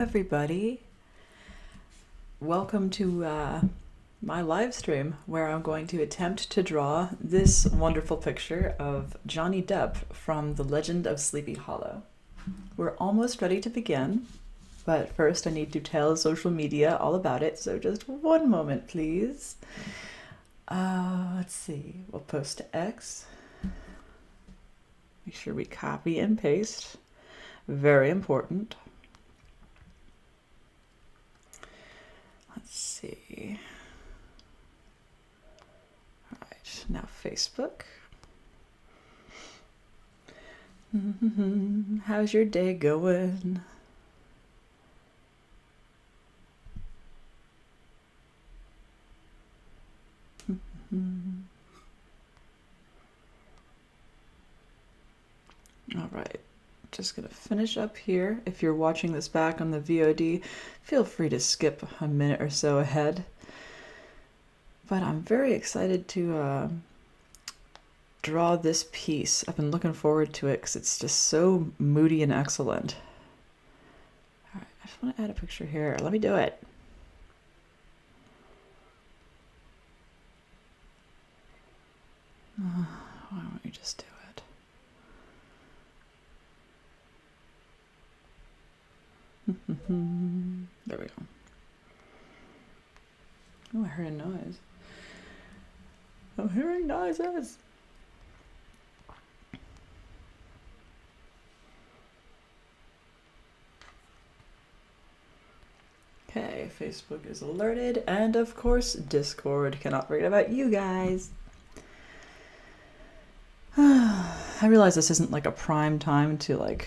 Everybody, welcome to my live stream where I'm going to attempt to draw this wonderful picture of Johnny Depp from The Legend of Sleepy Hollow. We're almost ready to begin, but first I need to tell social media all about it, so just one moment please. Let's see, we'll post to X. Make sure we copy and paste, very important. Let's see. All right, now Facebook. How's your day going? All right, just gonna finish up here. If you're watching this back on the VOD, feel free to skip a minute or so ahead. But I'm very excited to draw this piece. I've been looking forward to it because it's just so moody and excellent. All right, I just want to add a picture here. Let me do it. Why don't you just do it? There we go. Oh, I heard a noise. I'm hearing noises. Okay, Facebook is alerted, and of course Discord. Cannot forget about you guys. I realize this isn't like a prime time to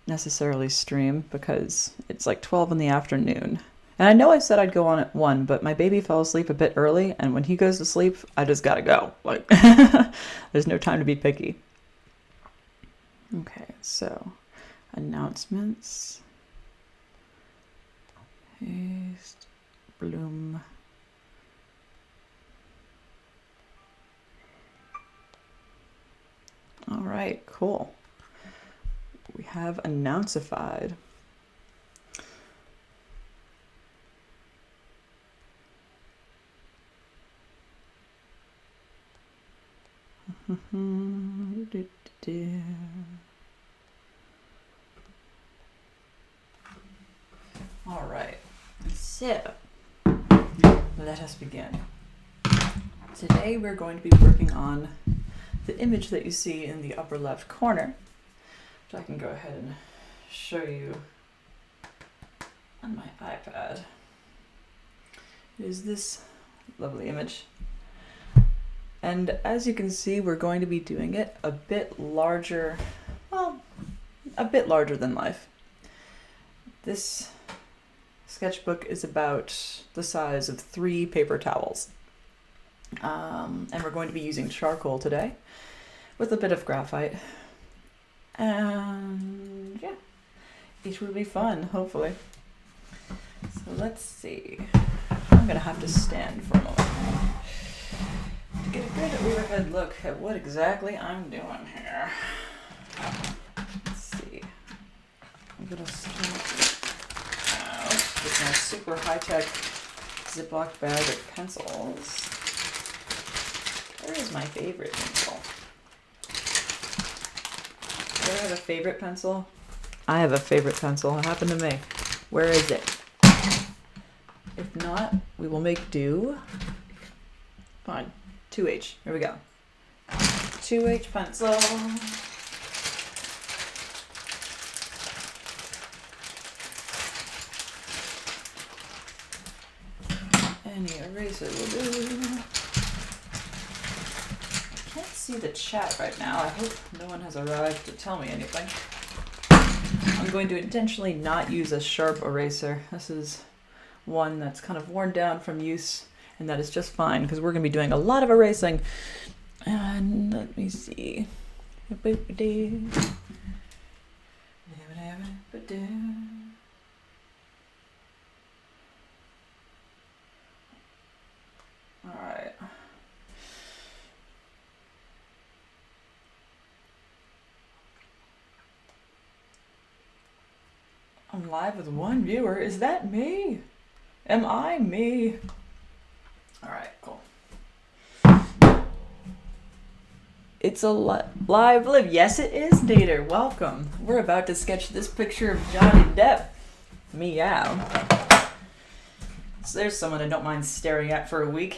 necessarily stream because it's like 12 in the afternoon. And I know I said I'd go on at 1, but my baby fell asleep a bit early, and when he goes to sleep, I just gotta go. Like, there's no time to be picky. Okay, so announcements. Paste, bloom. All right, cool. We have announcified. All right, so let us begin. Today we're going to be working on the image that you see in the upper left corner, which I can go ahead and show you on my iPad. It is this lovely image. And as you can see, we're going to be doing it a bit larger, well, a bit larger than life. This sketchbook is about the size of 3 paper towels. And we're going to be using charcoal today with a bit of graphite. And yeah, it will be fun, hopefully. So let's see. I'm gonna have to stand for a moment to get a good overhead look at what exactly I'm doing here. Let's see. I'm gonna start out with my super high-tech Ziploc bag of pencils. Where is my favorite pencil? Do I have a favorite pencil? I have a favorite pencil. It happened to me. Where is it? If not, we will make do. Fine. 2H. Here we go. 2H pencil. Any eraser will do. I can't see the chat right now. I hope no one has arrived to tell me anything. I'm going to intentionally not use a sharp eraser. This is one that's kind of worn down from use, and that is just fine because we're going to be doing a lot of erasing. And let me see. All right. I'm live with one viewer. Is that me? Am I me? Alright, cool. It's a live live. Yes, it is, Dater. Welcome. We're about to sketch this picture of Johnny Depp. Meow. So there's someone I don't mind staring at for a week.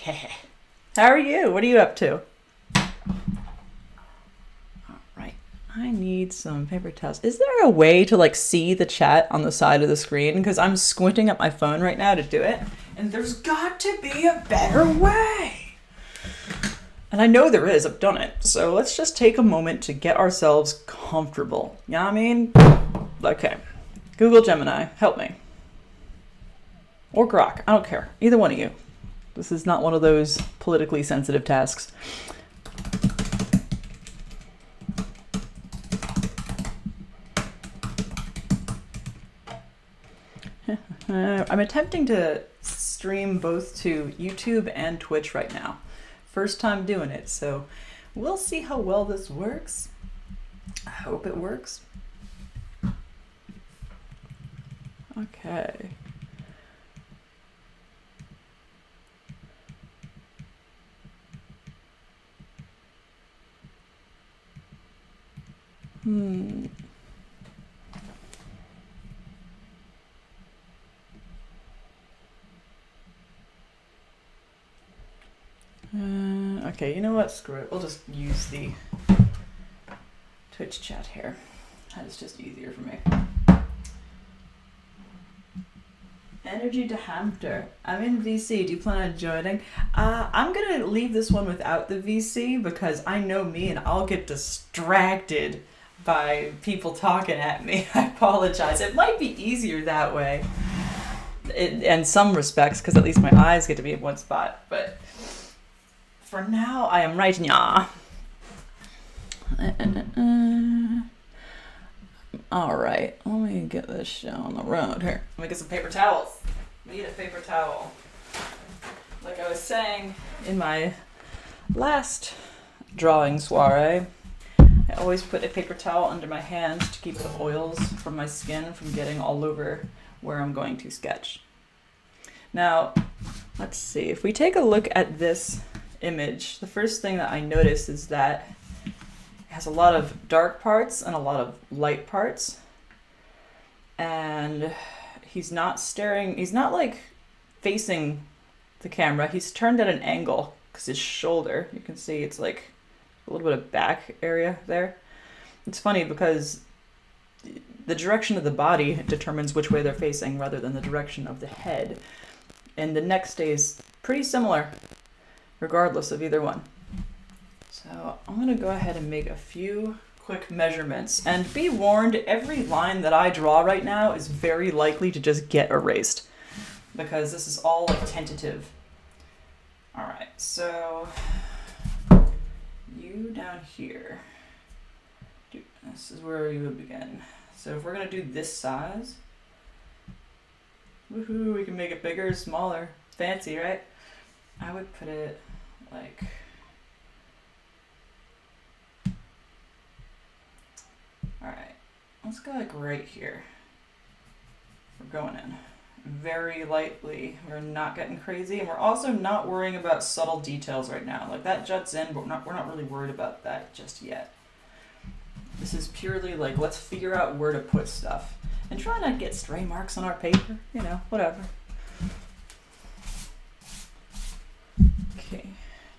How are you? What are you up to? Alright. I need some paper towels. Is there a way to like see the chat on the side of the screen? Because I'm squinting at my phone right now to do it. And there's got to be a better way. And I know there is, I've done it. So let's just take a moment to get ourselves comfortable. You know what I mean? Okay. Google Gemini, help me. Or Grok, I don't care. Either one of you. This is not one of those politically sensitive tasks. I'm attempting to stream both to YouTube and Twitch right now. First time doing it, so we'll see how well this works. I hope it works. Okay. Okay, you know what? Screw it. We'll just use the Twitch chat here. That is just easier for me. Energy to Hamter. I'm in VC. Do you plan on joining? I'm going to leave this one without the VC because I know me and I'll get distracted by people talking at me. I apologize. It might be easier that way in some respects because at least my eyes get to be in one spot. But for now, I am right now. All right, let me get this show on the road here. Let me get some paper towels. We need a paper towel. Like I was saying in my last drawing soiree, I always put a paper towel under my hand to keep the oils from my skin from getting all over where I'm going to sketch. Now, let's see. If we take a look at this image, the first thing that I notice is that it has a lot of dark parts and a lot of light parts. And he's not staring, he's not like facing the camera. He's turned at an angle because his shoulder, you can see it's like a little bit of back area there. It's funny because the direction of the body determines which way they're facing rather than the direction of the head. And the neck stays pretty similar regardless of either one. So I'm going to go ahead and make a few quick measurements. And be warned, every line that I draw right now is very likely to just get erased because this is all like tentative. All right, so you down here, this is where you would begin. So if we're going to do this size, woohoo, we can make it bigger, smaller, fancy, right? I would put it like, all right, let's go like right here. We're going in very lightly. We're not getting crazy, and we're also not worrying about subtle details right now. Like that juts in, but we're not really worried about that just yet. This is purely like, let's figure out where to put stuff and try not to get stray marks on our paper, you know, whatever. Okay.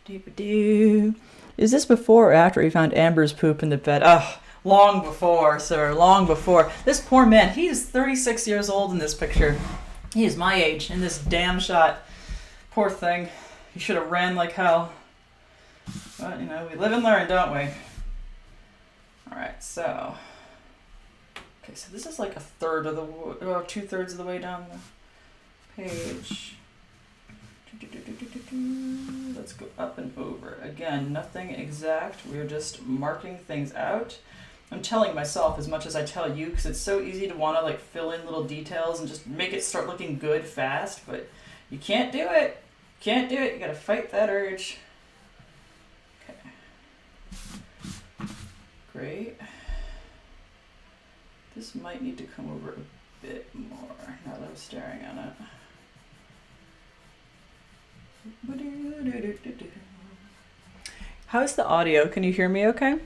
Doo-ba-doo. Is this before or after he found Amber's poop in the bed? Oh, long before, sir, long before. This poor man, he is 36 years old in this picture. He is my age in this damn shot. Poor thing. He should have ran like hell. But, you know, we live and learn, don't we? Alright, so. Okay, so this is like a third of the, or 2/3 of the way down the page. Let's go up and over. Again, nothing exact. We're just marking things out. I'm telling myself as much as I tell you because it's so easy to want to like fill in little details and just make it start looking good fast, but you can't do it. Can't do it. You gotta fight that urge. Okay. Great. This might need to come over a bit more now that I'm staring at it. How's the audio? Can you hear me okay?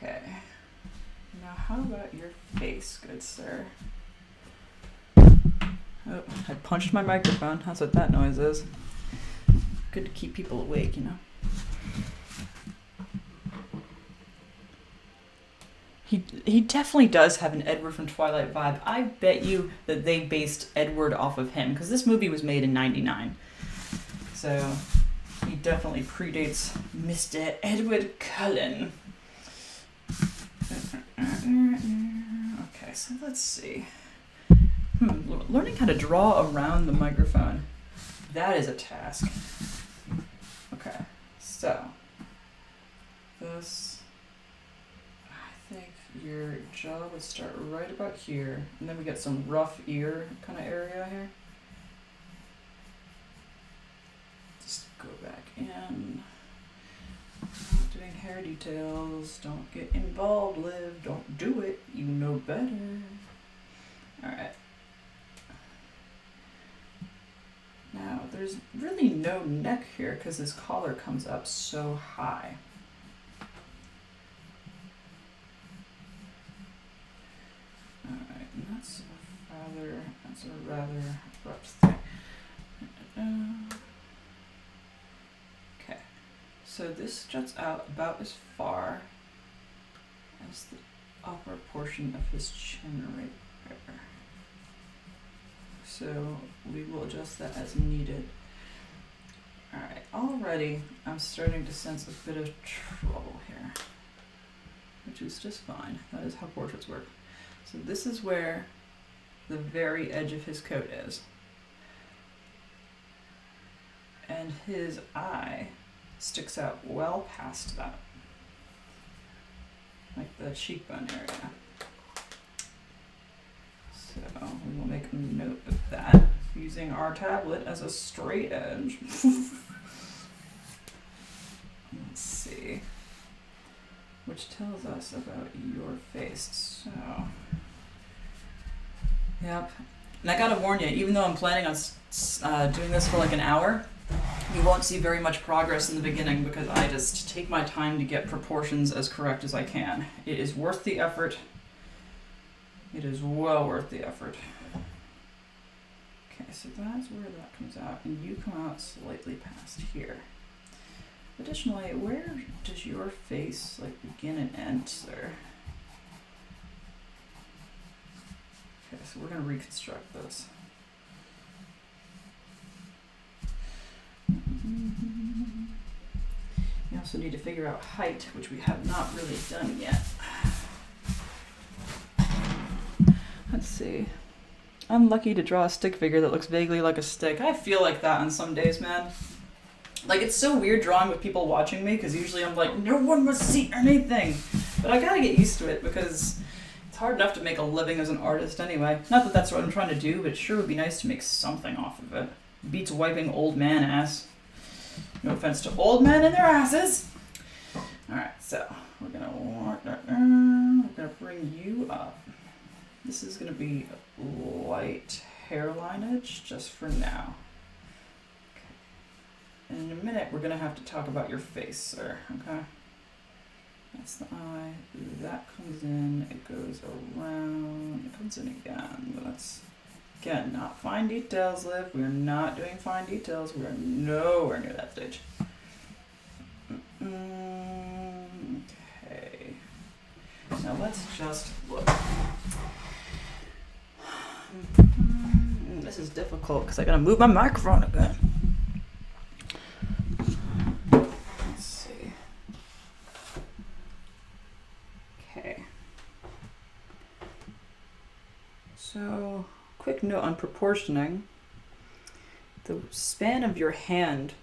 Okay. Now how about your face, good sir? Oh, I punched my microphone. That's what that noise is. Good to keep people awake, you know. He definitely does have an Edward from Twilight vibe. I bet you that they based Edward off of him, because this movie was made in '99. So he definitely predates Mr. Edward Cullen. Okay, so let's see. Learning how to draw around the microphone. That is a task. Okay, so this, I think your jaw would start right about here, and then we get some rough ear kind of area here. Just go back in. Not doing hair details. Don't get involved, Liv. Don't do it. You know better. Alright. Now, there's really no neck here because his collar comes up so high. Alright, and that's a rather abrupt thing. Okay, so this juts out about as far as the upper portion of his chin right there. So we will adjust that as needed. Alright, already I'm starting to sense a bit of trouble here, which is just fine. That is how portraits work. So this is where the very edge of his coat is. And his eye sticks out well past that, like the cheekbone area. So we will make a note of that using our tablet as a straight edge. Let's see. Which tells us about your face. So, yep. And I gotta warn you, even though I'm planning on doing this for like an hour, you won't see very much progress in the beginning because I just take my time to get proportions as correct as I can. It is worth the effort. It is well worth the effort. Okay, so that's where that comes out, and you come out slightly past here. Additionally, where does your face like begin and end, sir? Okay, so we're gonna reconstruct this. We also need to figure out height, which we have not really done yet. Let's see. I'm lucky to draw a stick figure that looks vaguely like a stick. I feel like that on some days, man. Like, it's so weird drawing with people watching me, because usually I'm like, no one must see anything. But I gotta get used to it, because it's hard enough to make a living as an artist anyway. Not that that's what I'm trying to do, but it sure would be nice to make something off of it. Beats wiping old man ass. No offense to old men and their asses. Alright, so we're gonna bring you up. This is going to be light hairline edge just for now. Okay. And in a minute, we're going to have to talk about your face, sir. Okay? That's the eye. That comes in. It goes around. It comes in again. But that's, again, not fine details, Liv. We're not doing fine details. We're nowhere near that stage. Okay. Now let's just look. This is difficult because I gotta move my microphone again. Let's see. Okay. So, quick note on proportioning. The span of your hand,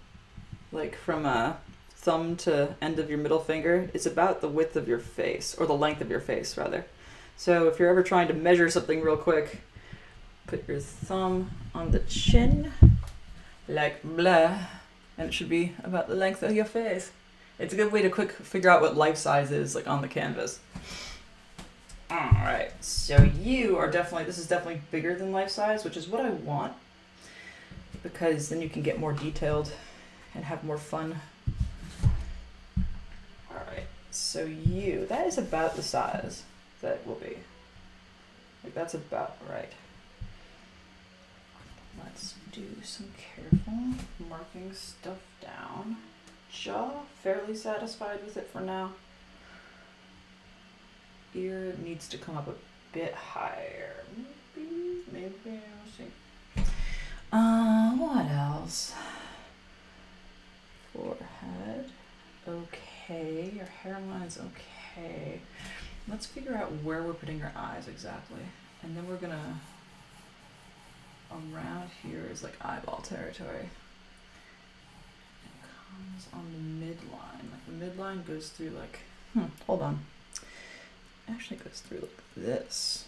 like from a thumb to end of your middle finger, is about the width of your face, or the length of your face, rather. So if you're ever trying to measure something real quick, put your thumb on the chin, like blah, and it should be about the length of your face. It's a good way to quick figure out what life size is like on the canvas. Alright, so you are definitely, this is definitely bigger than life size, which is what I want, because then you can get more detailed and have more fun. Alright, so you, that is about the size that it will be. Like, that's about right. Let's do some careful marking stuff down. Jaw, fairly satisfied with it for now. Ear needs to come up a bit higher. Maybe, we'll see. What else? Forehead, okay. Your hairline's okay. Let's figure out where we're putting your eyes exactly. And then we're gonna, around here is like eyeball territory. It comes on the midline. Like the midline goes through like, hold on. Actually goes through like this.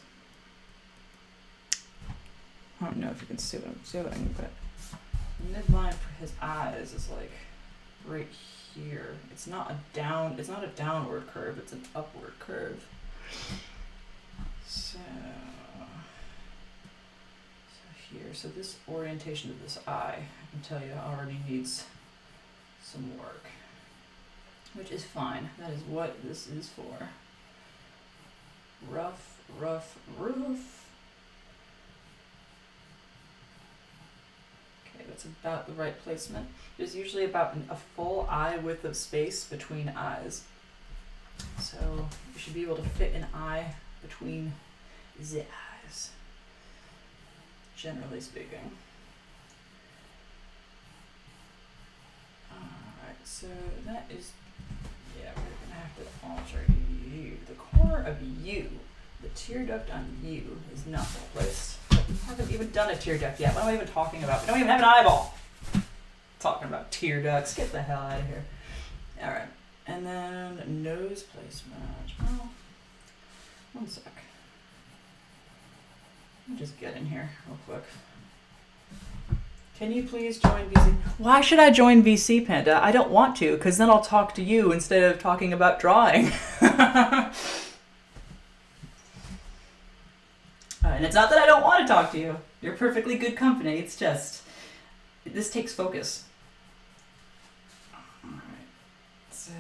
I don't know if you can see what I'm doing, but the midline for his eyes is like right here. It's not a downward curve, it's an upward curve. So here, so this orientation of this eye, I can tell you already needs some work, which is fine. That is what this is for. Rough. Okay, that's about the right placement. There's usually about a full eye width of space between eyes. So you should be able to fit an eye between the eyes, generally speaking. Alright, so that is, yeah, we're gonna have to alter you. The corner of you, the tear duct on you is not well placed. We haven't even done a tear duct yet. What am I even talking about? We don't even have an eyeball. Talking about tear ducts. Get the hell out of here. Alright. And then nose placement. Oh, one sec. Let me just get in here real quick. Can you please join VC? Why should I join VC, Panda? I don't want to, because then I'll talk to you instead of talking about drawing. And it's not that I don't want to talk to you. You're perfectly good company. It's just, this takes focus. Alright. So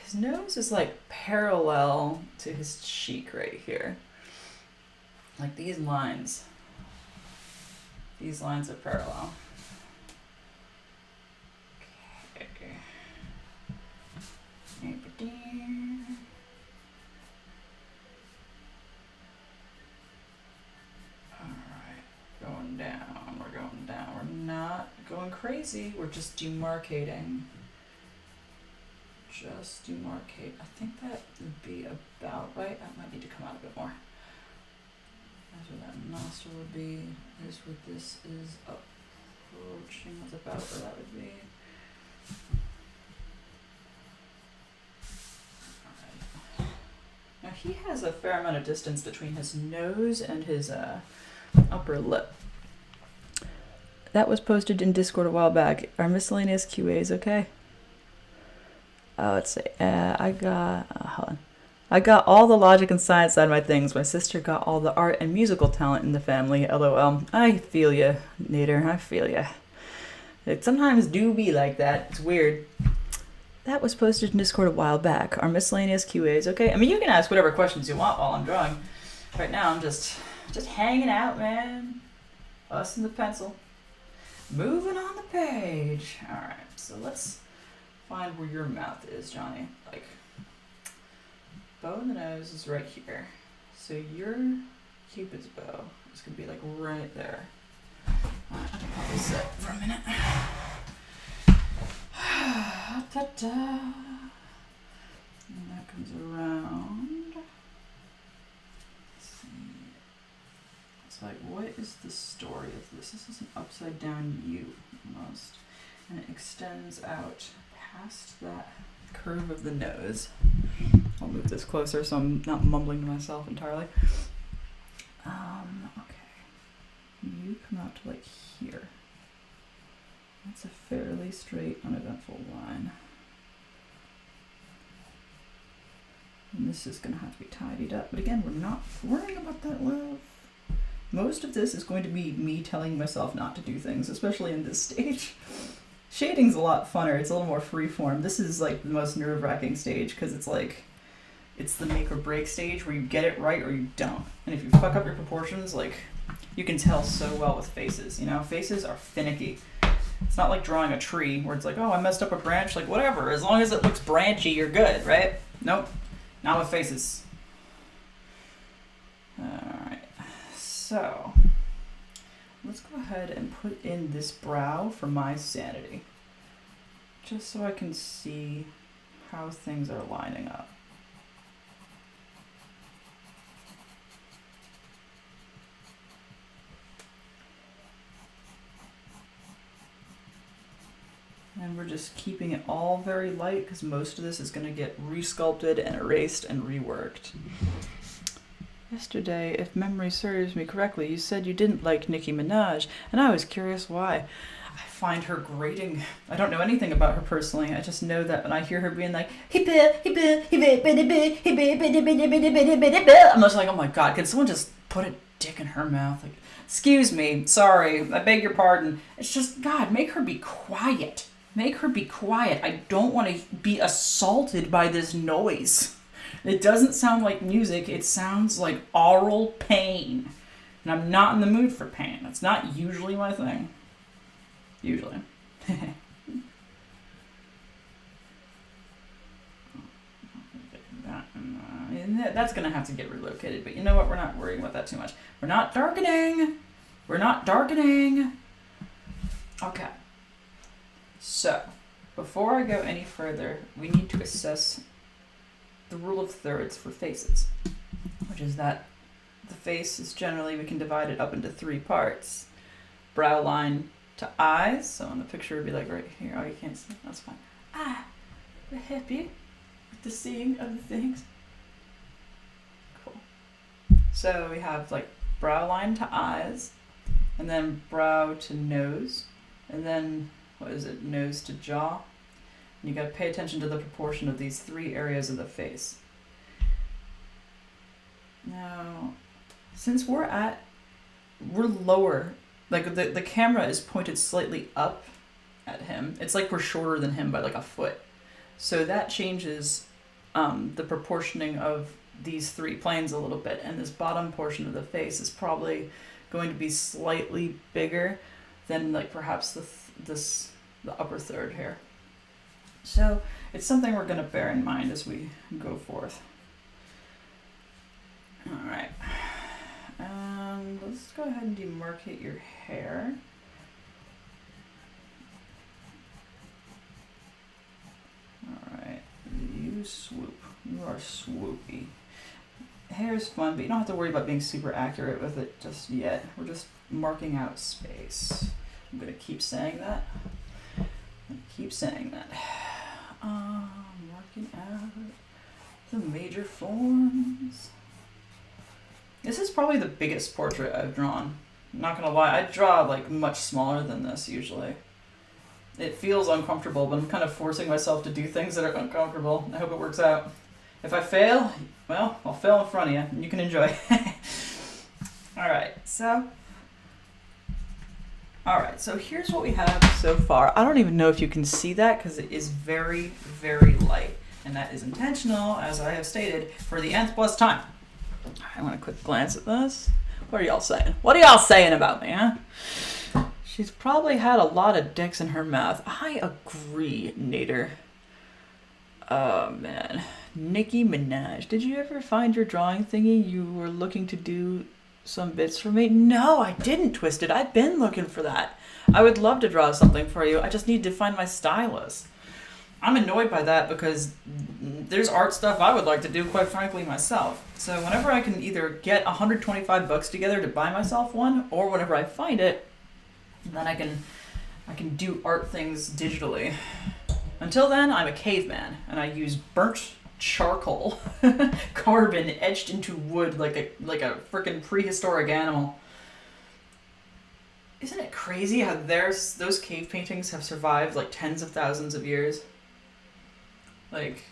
his nose is like parallel to his cheek right here. Like these lines. These lines are parallel. Okay. Going down, we're going down. We're not going crazy, we're just demarcating. Just demarcate. I think that would be about right. That might need to come out a bit more. That's where that nostril would be. Here's what this is approaching. That's about where that would be. Alright. Now he has a fair amount of distance between his nose and his upper lip. That was posted in Discord a while back. Are miscellaneous QAs okay? Let's see. Hold on. I got all the logic and science side of my things. My sister got all the art and musical talent in the family. LOL. I feel ya, Nader. I feel ya. It sometimes do be like that. It's weird. That was posted in Discord a while back. Are miscellaneous QAs okay? I mean, you can ask whatever questions you want while I'm drawing. Right now, I'm just hanging out, man. Us and the pencil. Moving on the page. Alright, so let's find where your mouth is, Johnny. Like, bow in the nose is right here. So your Cupid's bow is going to be like right there. Alright, I can probably sit for a minute. Ta-da. And that comes around. Let's see. It's like, what is the story of this? This is an upside down U almost. And it extends out past that curve of the nose. I'll move this closer so I'm not mumbling to myself entirely. Okay. You come out to like here. That's a fairly straight, uneventful line. And this is going to have to be tidied up. But again, we're not worrying about that, love. Most of this is going to be me telling myself not to do things, especially in this stage. Shading's a lot funner. It's a little more freeform. This is like the most nerve-wracking stage because it's like, it's the make or break stage where you get it right or you don't. And if you fuck up your proportions, like, you can tell so well with faces, you know? Faces are finicky. It's not like drawing a tree where it's like, oh, I messed up a branch, like whatever. As long as it looks branchy, you're good, right? Nope. Not with faces. Alright. So, let's go ahead and put in this brow for my sanity. Just so I can see how things are lining up. And we're just keeping it all very light because most of this is going to get resculpted and erased and reworked. Yesterday, if memory serves me correctly, you said you didn't like Nicki Minaj, and I was curious why. I find her grating. I don't know anything about her personally. I just know that when I hear her being like, I'm just like, oh my god, can someone just put a dick in her mouth? Like, excuse me, sorry, I beg your pardon. It's just, God, make her be quiet. Make her be quiet. I don't want to be assaulted by this noise. It doesn't sound like music. It sounds like aural pain. And I'm not in the mood for pain. That's not usually my thing. Usually. That's going to have to get relocated. But you know what? We're not worrying about that too much. We're not darkening. We're not darkening. Okay. So, before I go any further, we need to assess the rule of thirds for faces, which is that the face is generally, we can divide it up into three parts. Brow line to eyes, so on the picture it would be like right here. Oh, you can't see, that's fine. We're happy with the seeing of the things. Cool. So we have like brow line to eyes, and then brow to nose, and then, what is it, nose to jaw. You got to pay attention to the proportion of these three areas of the face. Now, since we're lower, like the camera is pointed slightly up at him. It's like we're shorter than him by like a foot. So that changes the proportioning of these three planes a little bit. And this bottom portion of the face is probably going to be slightly bigger than like perhaps the upper third here. So it's something we're going to bear in mind as we go forth. Alright. Let's go ahead and demarcate your hair. Alright. You swoop. You are swoopy. Hair is fun, but you don't have to worry about being super accurate with it just yet. We're just marking out space. I'm going to keep saying that. Keep saying that. Marking out the major forms. This is probably the biggest portrait I've drawn. I'm not gonna lie, I draw like much smaller than this usually. It feels uncomfortable, but I'm kind of forcing myself to do things that are uncomfortable. I hope it works out. If I fail, well, I'll fail in front of you and you can enjoy. Alright, so here's what we have so far. I don't even know if you can see that because it is very, very light. And that is intentional, as I have stated, for the nth plus time. I want a quick glance at this. What are y'all saying? What are y'all saying about me, huh? She's probably had a lot of dicks in her mouth. I agree, Nader. Oh, man. Nicki Minaj. Did you ever find your drawing thingy you were looking to do some bits for me? No, I didn't, Twisted. I've been looking for that. I would love to draw something for you. I just need to find my stylus. I'm annoyed by that because there's art stuff I would like to do, quite frankly, myself. So whenever I can either get $125 together to buy myself one, or whenever I find it, then I can do art things digitally. Until then, I'm a caveman, and I use burnt charcoal, carbon etched into wood like a freaking prehistoric animal. Isn't it crazy how those cave paintings have survived like tens of thousands of years? Like,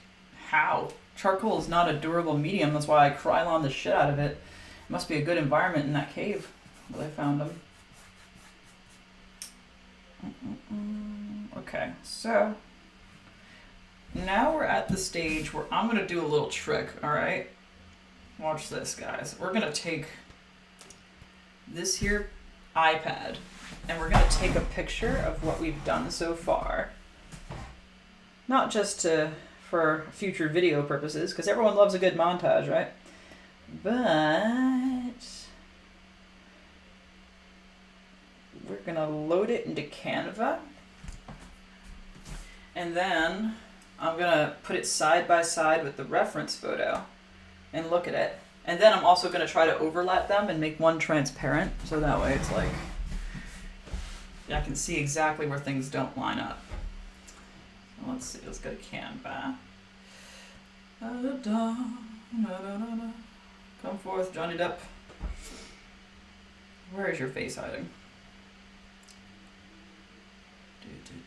how? Charcoal is not a durable medium. That's why I Krylon the shit out of it. It must be a good environment in that cave where I found them. Okay, so now we're at the stage where I'm going to do a little trick, alright? Watch this, guys. We're going to take this here iPad and we're going to take a picture of what we've done so far. Not just for future video purposes, because everyone loves a good montage, right? But we're going to load it into Canva. And then I'm going to put it side by side with the reference photo and look at it. And then I'm also going to try to overlap them and make one transparent, so that way it's like I can see exactly where things don't line up. So let's see, let's go to Canva. Come forth, Johnny Depp. Where is your face hiding?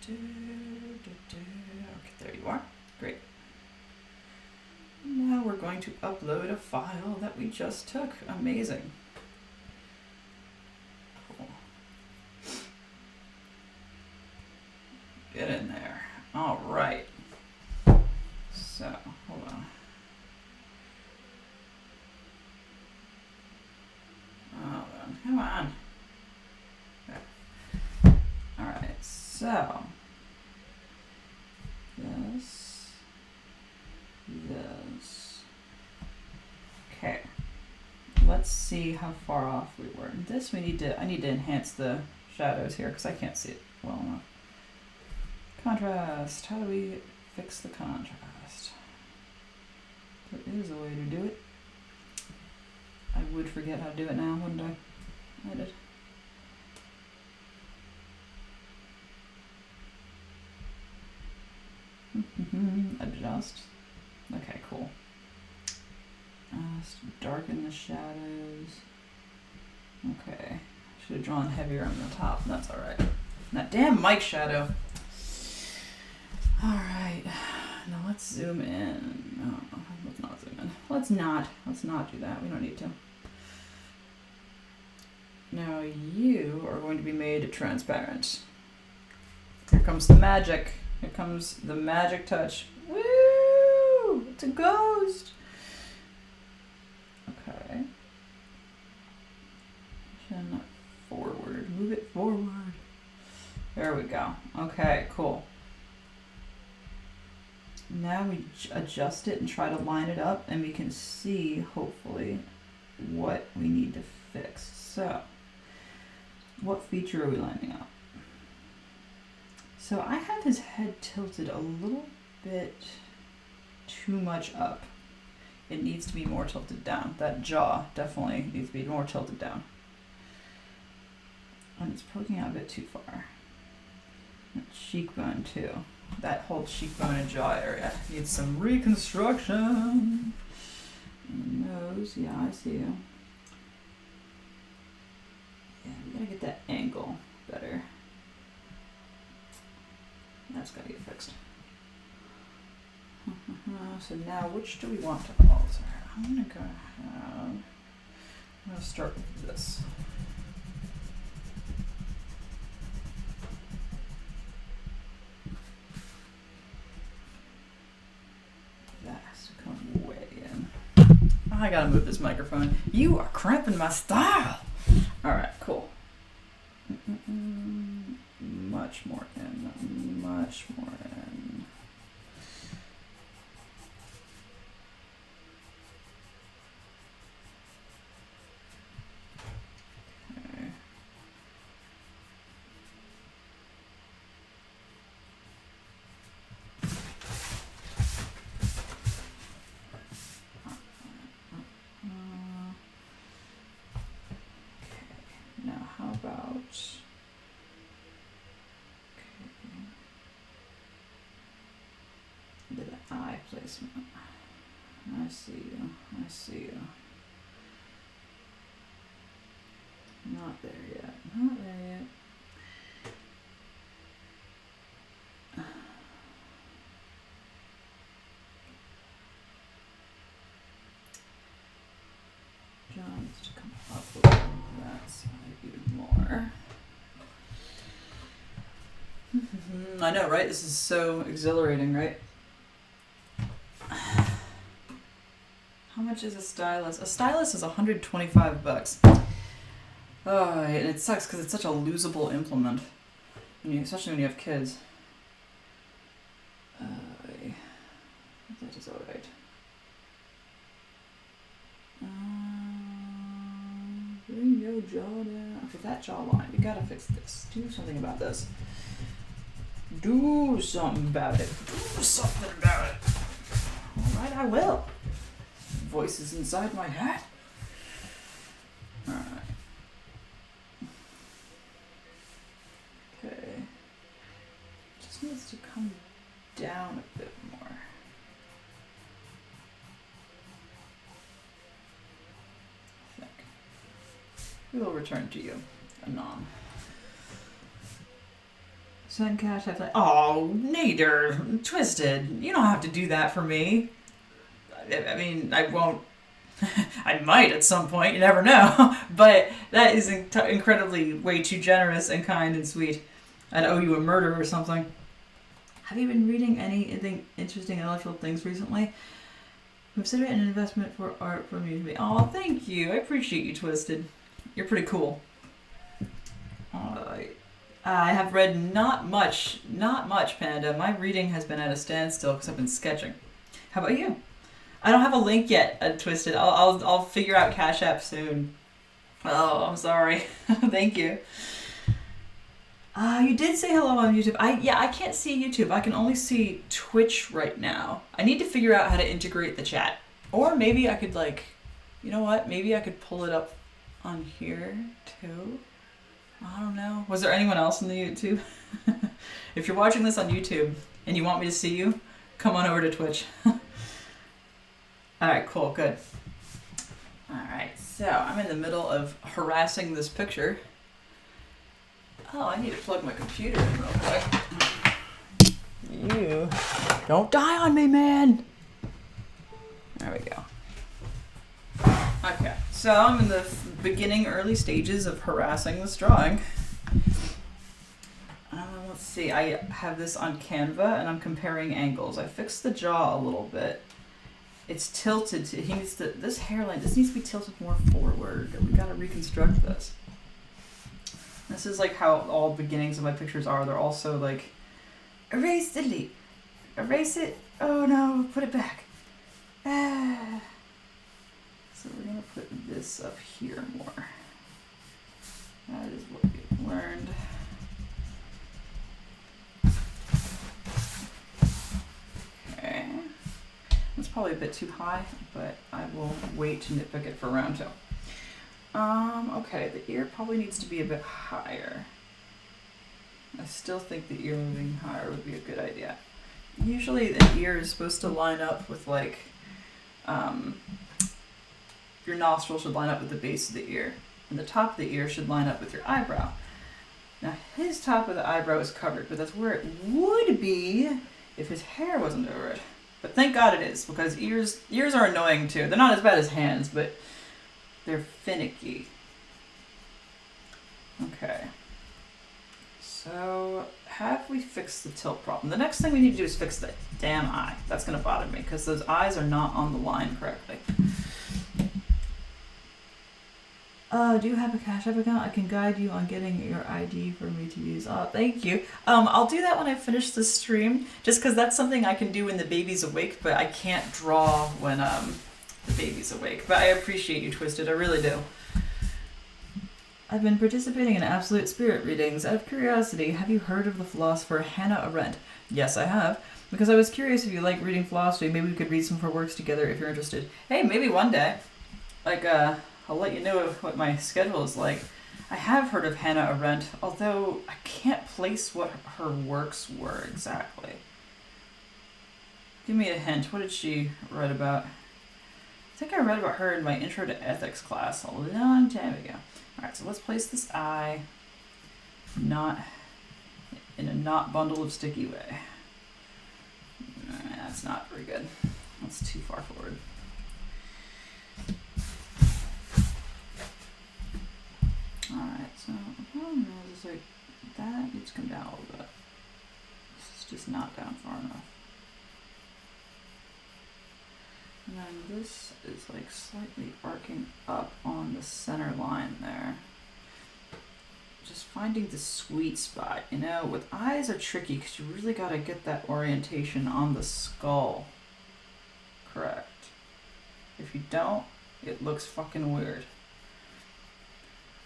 Okay, there you are. Great. Now we're going to upload a file that we just took. Amazing. Cool. Get in there. All right. So, hold on. Hold on. Come on. Okay. All right. So, this. Okay. Let's see how far off we were. This I need to enhance the shadows here because I can't see it well enough. Contrast. How do we fix the contrast? There is a way to do it. I would forget how to do it now, wouldn't I? I did. Adjust. Okay, cool. Just darken the shadows. Okay. Should have drawn heavier on the top. That's alright. That damn mic shadow. Alright. Now let's zoom in. No, let's not zoom in. Let's not do that. We don't need to. Now you are going to be made transparent. Here comes the magic. Here comes the magic touch. Woo! It's a ghost! Okay. Chin forward. Move it forward. There we go. Okay, cool. Now we adjust it and try to line it up, and we can see, hopefully, what we need to fix. So, what feature are we lining up? So I have his head tilted a little bit too much up. It needs to be more tilted down. That jaw definitely needs to be more tilted down. And it's poking out a bit too far. That cheekbone too. That whole cheekbone and jaw area needs some reconstruction. Nose, yeah, I see you. Yeah, we gotta get that angle better. That's gotta get fixed. So now, which do we want to alter? I'm gonna start with this. That has to come way in. I gotta move this microphone. You are cramping my style. All right, cool. Much more in. Much more in. Okay. Now how about the eye placement? I see you. I see you. Not there yet. Not there yet. jaw needs to come up over that side even more. I know, right? This is so exhilarating, right? How much is a stylus? A stylus is $125. Oh, and it sucks because it's such a losable implement, especially when you have kids. That is alright. Bring your jaw down. Okay, that jawline. We gotta fix this. Do something about this. Do something about it. Do something about it. Alright, I will. Voices inside my head. Alright. Okay. Just needs to come down a bit more. I think. We will return to you anon. Send cash. I like, oh, Nader, Twisted. You don't have to do that for me. I mean, I won't. I might at some point. You never know. But that is incredibly way too generous and kind and sweet. I'd owe you a murder or something. Have you been reading anything interesting intellectual things recently? Consider it an investment for art from you to me. Oh, thank you. I appreciate you, Twisted. You're pretty cool. I have read not much, Panda. My reading has been at a standstill because I've been sketching. How about you? I don't have a link yet, Twisted. I'll figure out Cash App soon. Oh, I'm sorry. Thank you. You did say hello on YouTube. I can't see YouTube. I can only see Twitch right now. I need to figure out how to integrate the chat. Or maybe I could you know what? Maybe I could pull it up on here too. I don't know. Was there anyone else in the YouTube? If you're watching this on YouTube and you want me to see you, come on over to Twitch. Alright, cool, good. Alright, so I'm in the middle of harassing this picture. Oh, I need to plug my computer in real quick. You don't die on me, man! There we go. Okay, so I'm in the beginning, early stages of harassing this drawing. Let's see, I have this on Canva and I'm comparing angles. I fixed the jaw a little bit. It's tilted. This hairline, this needs to be tilted more forward. We gotta reconstruct this. This is like how all beginnings of my pictures are. They're also like, erase, delete, erase it. Oh no, put it back. So we're gonna put this up here more. That is what we've learned. Okay. That's probably a bit too high, but I will wait to nitpick it for round two. Okay, the ear probably needs to be a bit higher. I still think the ear moving higher would be a good idea. Usually the ear is supposed to line up with your nostril should line up with the base of the ear, and the top of the ear should line up with your eyebrow. Now his top of the eyebrow is covered, but that's where it would be if his hair wasn't over it. But thank God it is, because ears are annoying too. They're not as bad as hands, but they're finicky. Okay. So, have we fixed the tilt problem? The next thing we need to do is fix the damn eye. That's going to bother me, because those eyes are not on the line correctly. Do you have a Cash App account? I can guide you on getting your ID for me to use. Oh, thank you. I'll do that when I finish the stream, just because that's something I can do when the baby's awake, but I can't draw when the baby's awake. But I appreciate you, Twisted. I really do. I've been participating in Absolute Spirit readings. Out of curiosity, have you heard of the philosopher Hannah Arendt? Yes, I have. Because I was curious if you like reading philosophy, maybe we could read some of her works together if you're interested. Hey, maybe one day. I'll let you know what my schedule is like. I have heard of Hannah Arendt, although I can't place what her works were exactly. Give me a hint. What did she write about? I think I read about her in my Intro to Ethics class a long time ago. Alright, so let's place this eye not in a not bundle of sticky way. That's not very good. That's too far forward. that needs to come down a little bit. This is just not down far enough. And then this is like slightly arcing up on the center line there. Just finding the sweet spot, you know, with eyes are tricky because you really got to get that orientation on the skull correct. If you don't, it looks fucking weird.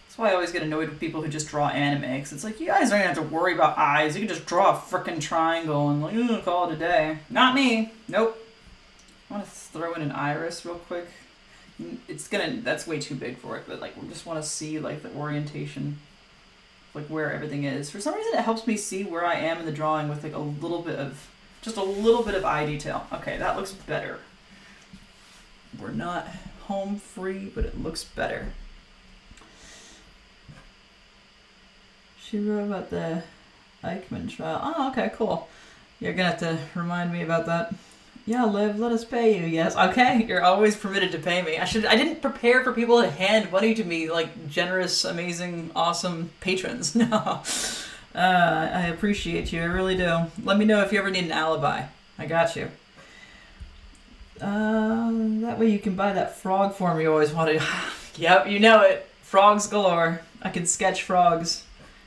That's why I always get annoyed with people who just draw anime, because it's like, you guys don't even have to worry about eyes. You can just draw a frickin' triangle and like, call it a day. Not me. Nope. I want to throw in an iris real quick. That's way too big for it, but like, we just want to see like the orientation, like where everything is. For some reason, it helps me see where I am in the drawing with like just a little bit of eye detail. Okay, that looks better. We're not home free, but it looks better. She wrote about the Eichmann trial. Oh, okay, cool. You're gonna have to remind me about that. Yeah, Liv, let us pay you. Yes, okay. You're always permitted to pay me. I didn't prepare for people to hand money to me like generous, amazing, awesome patrons. No. I appreciate you. I really do. Let me know if you ever need an alibi. I got you. That way you can buy that frog form you always wanted. Yep, you know it. Frogs galore. I can sketch frogs,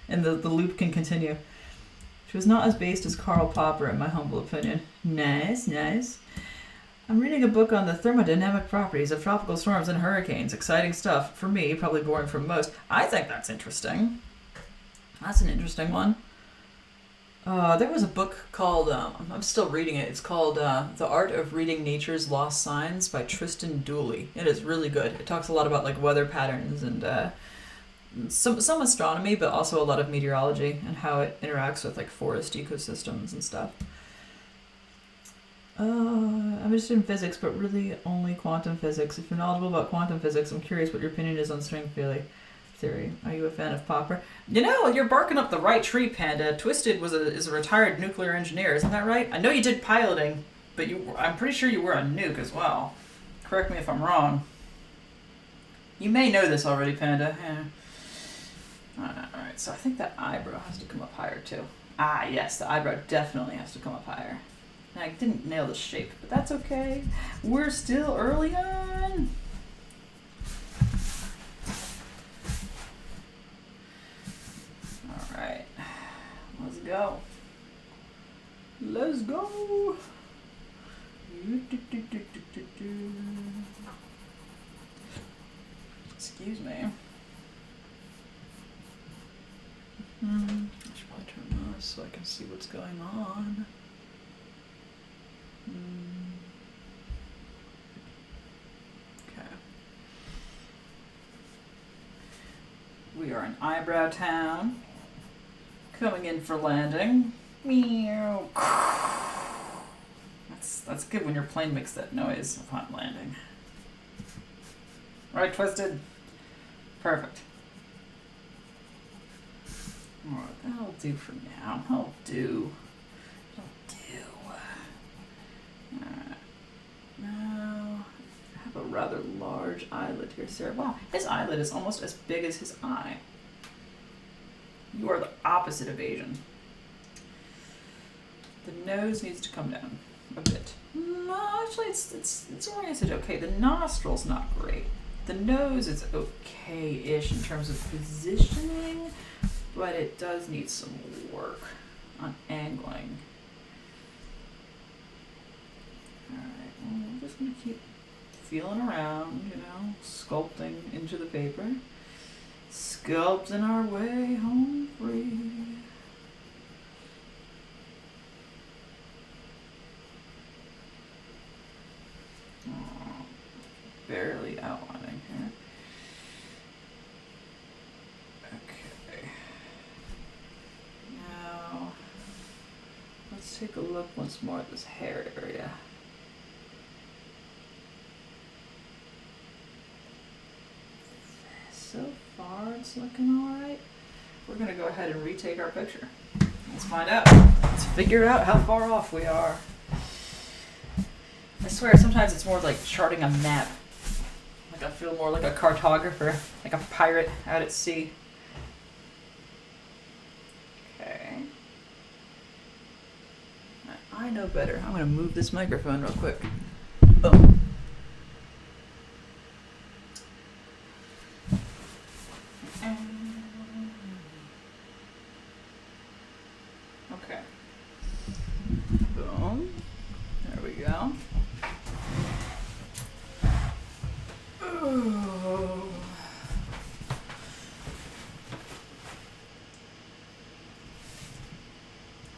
and the loop can continue. She was not as based as Karl Popper, in my humble opinion. Nice, nice. I'm reading a book on the thermodynamic properties of tropical storms and hurricanes. Exciting stuff. For me, probably boring for most. I think that's interesting. That's an interesting one. There was a book called, I'm still reading it. It's called The Art of Reading Nature's Lost Signs by Tristan Dooley. It is really good. It talks a lot about like weather patterns and some astronomy, but also a lot of meteorology and how it interacts with like forest ecosystems and stuff. I'm interested in physics, but really only quantum physics. If you're knowledgeable about quantum physics, I'm curious what your opinion is on string theory. Are you a fan of Popper? You know, you're barking up the right tree, Panda. Twisted is a retired nuclear engineer, isn't that right? I know you did piloting, but I'm pretty sure you were a nuke as well. Correct me if I'm wrong. You may know this already, Panda. Yeah. Alright, so I think that eyebrow has to come up higher too. Ah, yes, the eyebrow definitely has to come up higher. And I didn't nail the shape, but that's okay. We're still early on. Alright, let's go. Let's go. Excuse me. I should probably turn this so I can see what's going on. Okay. We are in Eyebrow Town. Coming in for landing. Meow. That's good when your plane makes that noise upon landing. Right, Twisted? Perfect. Alright, that'll do for now. That'll do. Alright. Now, I have a rather large eyelid here, Sarah. Wow, his eyelid is almost as big as his eye. You are the opposite of Asian. The nose needs to come down a bit. No, actually, it's oriented okay. The nostril's not great. The nose is okay-ish in terms of positioning, but it does need some work on angling. Alright, well, we're just going to keep feeling around, you know, sculpting into the paper. Sculpting our way home free. Oh, barely outlining here. Okay. Now, let's take a look once more at this hair area. So far, it's looking alright. We're going to go ahead and retake our picture. Let's find out. Let's figure out how far off we are. I swear, sometimes it's more like charting a map. Like I feel more like a cartographer, like a pirate out at sea. I know better. I'm gonna move this microphone real quick. Boom. Okay. Boom. There we go. Oh.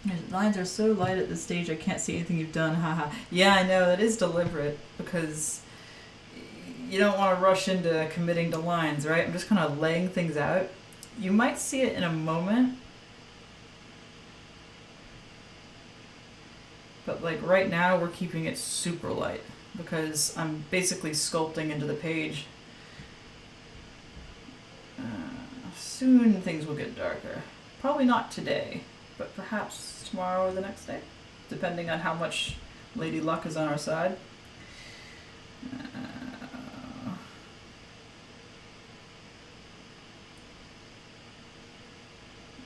The lines are so light at this stage I can't see anything you've done, haha. Yeah, I know, that is deliberate, because you don't want to rush into committing to lines, right? I'm just kind of laying things out. You might see it in a moment, but like right now we're keeping it super light, because I'm basically sculpting into the page. Soon things will get darker. Probably not today, but perhaps tomorrow or the next day, depending on how much Lady Luck is on our side.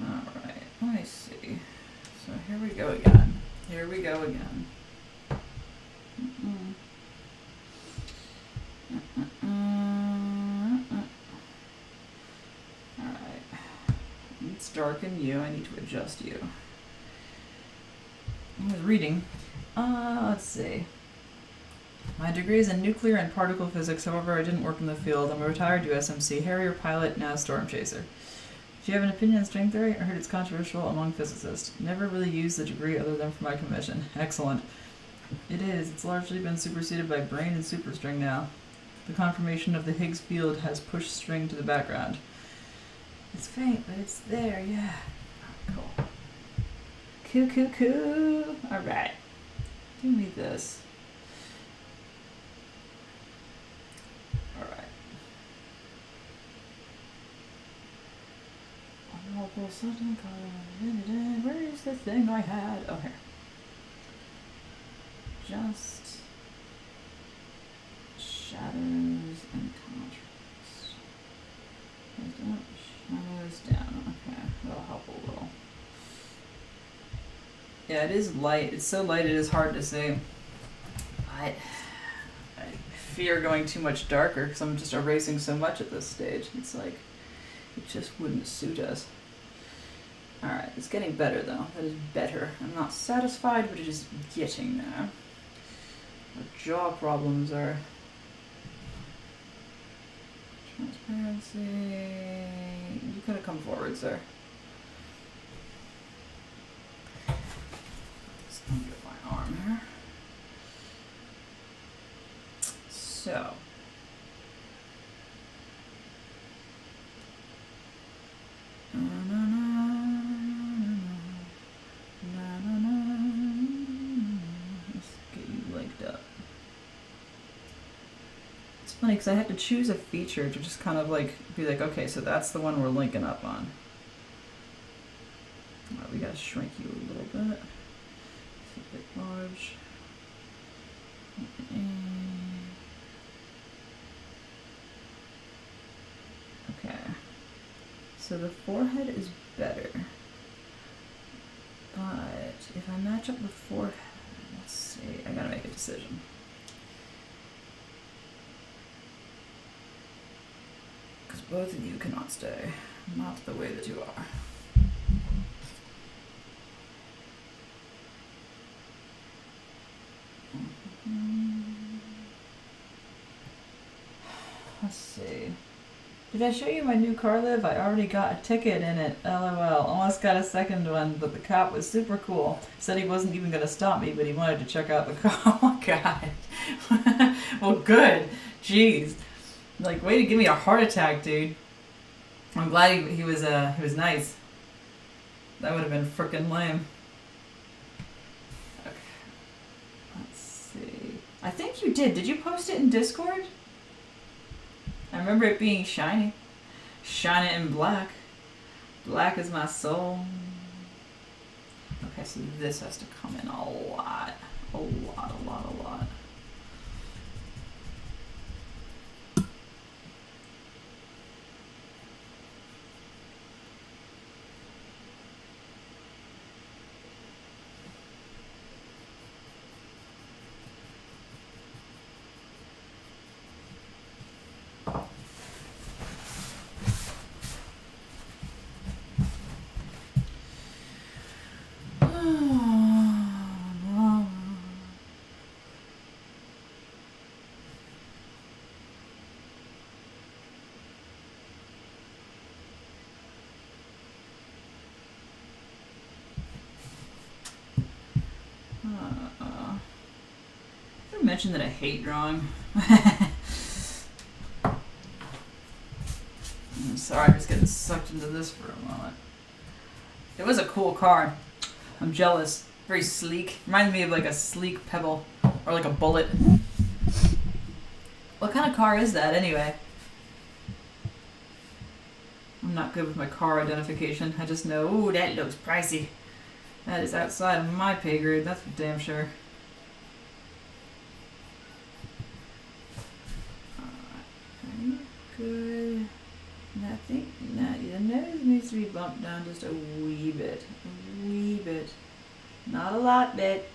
Alright, let me see. So here we go again. Here we go again. Alright. Let's darken you. I need to adjust you. I was reading. Let's see. My degree is in nuclear and particle physics, however I didn't work in the field. I'm a retired USMC Harrier pilot, now storm chaser. Do you have an opinion on string theory? I heard it's controversial among physicists. Never really used the degree other than for my commission. Excellent. It is. It's largely been superseded by brane and superstring now. The confirmation of the Higgs field has pushed string to the background. It's faint, but it's there, yeah. Oh, cool. Cool. Alright. Do me this. Alright. Where is the thing I had? Oh, here. Just shadows and contrast. Shadows down. Okay, that'll help a little. Yeah, it is light. It's so light it is hard to see. I fear going too much darker because I'm just erasing so much at this stage. It's like it just wouldn't suit us. Alright, it's getting better though. That is better. I'm not satisfied, but it is getting there. Our jaw problems are transparency. You gotta come forward, sir. Just under my arm here. So. Let's get you legged up. It's funny because I had to choose a feature to just kind of like be like, okay, so that's the one we're linking up on. Alright, we gotta shrink you a little bit. It's a bit large. Okay. So the forehead is better. But if I match up the forehead, let's see, I gotta make a decision. Because both of you cannot stay. Not the way that you are. Let's see. Did I show you my new car live? I already got a ticket in it. LOL. Almost got a second one, but the cop was super cool. Said he wasn't even going to stop me, but he wanted to check out the car. Oh my god. Well, good. Jeez. Like, way to give me a heart attack, dude. I'm glad he was nice. That would have been frickin' lame. Okay. Let's see. I think you did. Did you post it in Discord? I remember it being shiny. Shine it in black. Black is my soul. Okay, so this has to come in a lot. A lot. mention that I hate drawing? I'm sorry, I'm just getting sucked into this for a moment. It was a cool car. I'm jealous. Very sleek. Reminds me of like a sleek pebble. Or like a bullet. What kind of car is that anyway? I'm not good with my car identification. I just know, ooh, that looks pricey. That is outside of my pay grade, that's for damn sure. Alright, good. Nothing. The nose needs to be bumped down just a wee bit. A wee bit. Not a lot bit.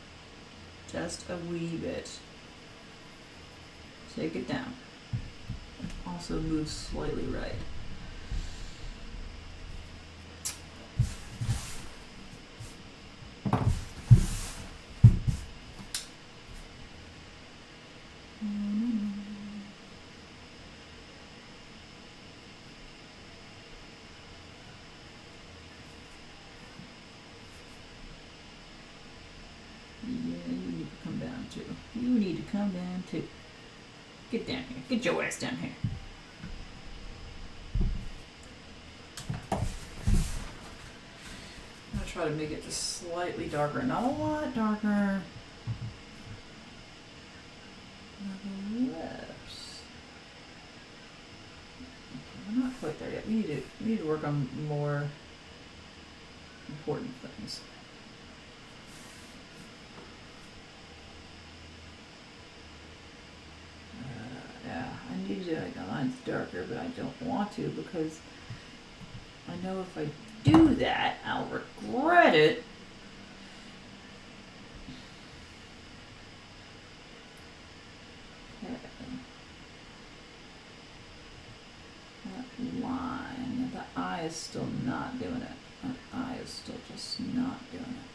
Just a wee bit. Take it down. Also move slightly right. You need to come down too. Get down here. Get your ass down here. I'm gonna try to make it just slightly darker. Not a lot darker. The lips. Okay, we're not quite there yet. We need to work on more important things. Like the line's darker, but I don't want to because I know if I do that, I'll regret it. Okay. That line, the eye is still not doing it. That eye is still just not doing it.